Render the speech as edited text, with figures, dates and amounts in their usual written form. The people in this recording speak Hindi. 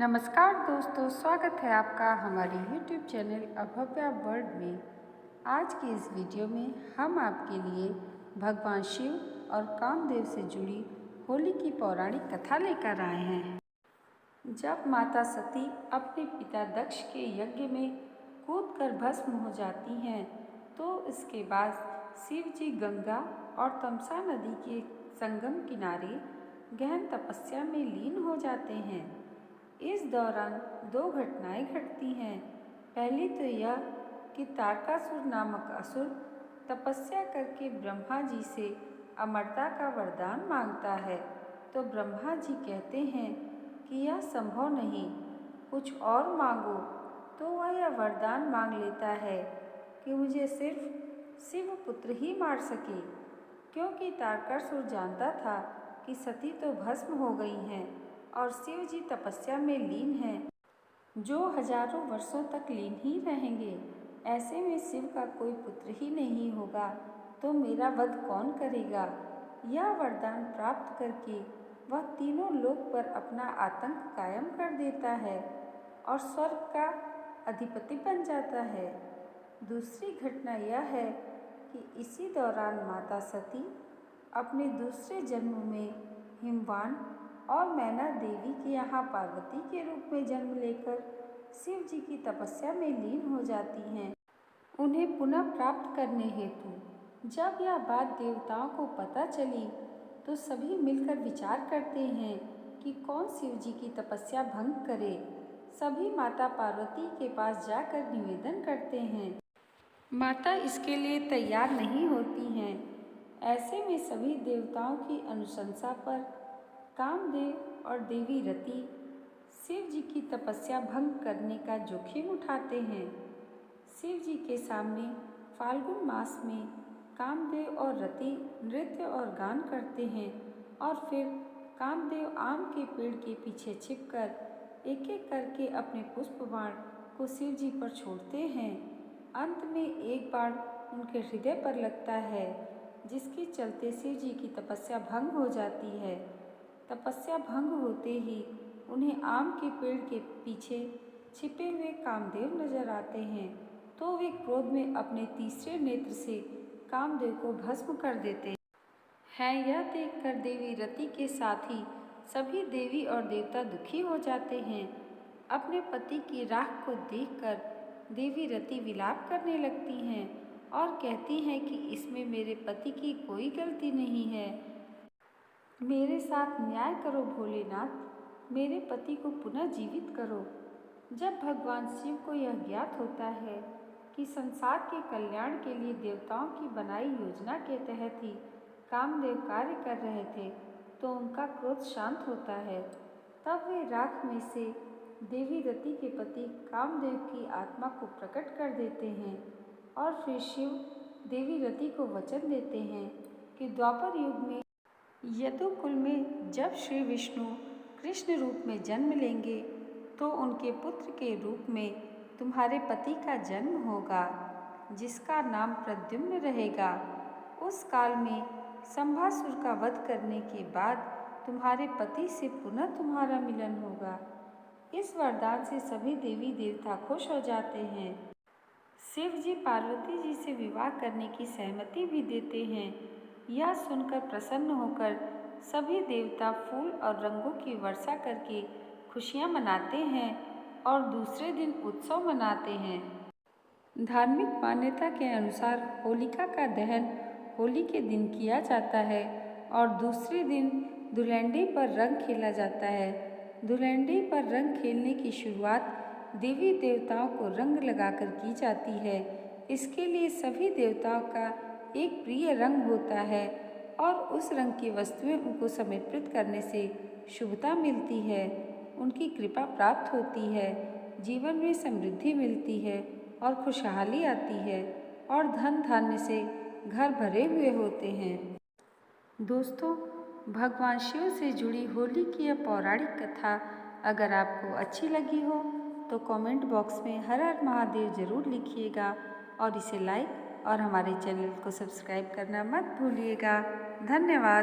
नमस्कार दोस्तों, स्वागत है आपका हमारे YouTube चैनल अभव्या वर्ल्ड में। आज की इस वीडियो में हम आपके लिए भगवान शिव और कामदेव से जुड़ी होली की पौराणिक कथा लेकर आए हैं। जब माता सती अपने पिता दक्ष के यज्ञ में कूदकर भस्म हो जाती हैं, तो इसके बाद शिव जी गंगा और तमसा नदी के संगम किनारे गहन तपस्या में लीन हो जाते हैं। इस दौरान दो घटनाएं घटती हैं। पहली तो यह कि तारकासुर नामक असुर तपस्या करके ब्रह्मा जी से अमरता का वरदान मांगता है, तो ब्रह्मा जी कहते हैं कि यह संभव नहीं, कुछ और मांगो। तो वह यह वरदान मांग लेता है कि मुझे सिर्फ शिव पुत्र ही मार सके, क्योंकि तारकासुर जानता था कि सती तो भस्म हो गई हैं और शिव जी तपस्या में लीन हैं, जो हजारों वर्षों तक लीन ही रहेंगे। ऐसे में शिव का कोई पुत्र ही नहीं होगा, तो मेरा वध कौन करेगा। यह वरदान प्राप्त करके वह तीनों लोक पर अपना आतंक कायम कर देता है और स्वर्ग का अधिपति बन जाता है। दूसरी घटना यह है कि इसी दौरान माता सती अपने दूसरे जन्म में हिमवान और मैना देवी के यहाँ पार्वती के रूप में जन्म लेकर शिव जी की तपस्या में लीन हो जाती हैं। उन्हें पुनः प्राप्त करने हेतु जब यह बात देवताओं को पता चली, तो सभी मिलकर विचार करते हैं कि कौन शिव जी की तपस्या भंग करे। सभी माता पार्वती के पास जाकर निवेदन करते हैं। माता इसके लिए तैयार नहीं होती हैं। ऐसे में सभी देवताओं की अनुशंसा पर कामदेव और देवी रति शिव जी की तपस्या भंग करने का जोखिम उठाते हैं। शिव जी के सामने फाल्गुन मास में कामदेव और रति नृत्य और गान करते हैं और फिर कामदेव आम के पेड़ के पीछे छिपकर एक एक करके अपने पुष्प बाण को शिव जी पर छोड़ते हैं। अंत में एक बाण उनके हृदय पर लगता है, जिसके चलते शिव जी की तपस्या भंग हो जाती है। तपस्या भंग होते ही उन्हें आम के पेड़ के पीछे छिपे हुए कामदेव नजर आते हैं, तो वे क्रोध में अपने तीसरे नेत्र से कामदेव को भस्म कर देते हैं। यह देखकर देवी रति के साथ ही सभी देवी और देवता दुखी हो जाते हैं। अपने पति की राख को देखकर देवी रति विलाप करने लगती हैं और कहती हैं कि इसमें मेरे पति की कोई गलती नहीं है। मेरे साथ न्याय करो भोलेनाथ, मेरे पति को पुनः जीवित करो। जब भगवान शिव को यह ज्ञात होता है कि संसार के कल्याण के लिए देवताओं की बनाई योजना के तहत ही कामदेव कार्य कर रहे थे, तो उनका क्रोध शांत होता है। तब वे राख में से देवी रति के पति कामदेव की आत्मा को प्रकट कर देते हैं और फिर शिव देवी रति को वचन देते हैं कि द्वापर युग में यदुकुल में जब श्री विष्णु कृष्ण रूप में जन्म लेंगे, तो उनके पुत्र के रूप में तुम्हारे पति का जन्म होगा, जिसका नाम प्रद्युम्न रहेगा। उस काल में संभासुर का वध करने के बाद तुम्हारे पति से पुनः तुम्हारा मिलन होगा। इस वरदान से सभी देवी देवता खुश हो जाते हैं। शिव जी पार्वती जी से विवाह करने की सहमति भी देते हैं। यह सुनकर प्रसन्न होकर सभी देवता फूल और रंगों की वर्षा करके खुशियां मनाते हैं और दूसरे दिन उत्सव मनाते हैं। धार्मिक मान्यता के अनुसार होलिका का दहन होली के दिन किया जाता है और दूसरे दिन धुलंडी पर रंग खेला जाता है। धुलंडी पर रंग खेलने की शुरुआत देवी देवताओं को रंग लगाकर की जाती है। इसके लिए सभी देवताओं का एक प्रिय रंग होता है और उस रंग की वस्तुएं उनको समर्पित करने से शुभता मिलती है, उनकी कृपा प्राप्त होती है, जीवन में समृद्धि मिलती है और खुशहाली आती है और धन धान्य से घर भरे हुए होते हैं। दोस्तों, भगवान शिव से जुड़ी होली की यह पौराणिक कथा अगर आपको अच्छी लगी हो, तो कमेंट बॉक्स में हर हर महादेव ज़रूर लिखिएगा और इसे लाइक और हमारे चैनल को सब्सक्राइब करना मत भूलिएगा। धन्यवाद।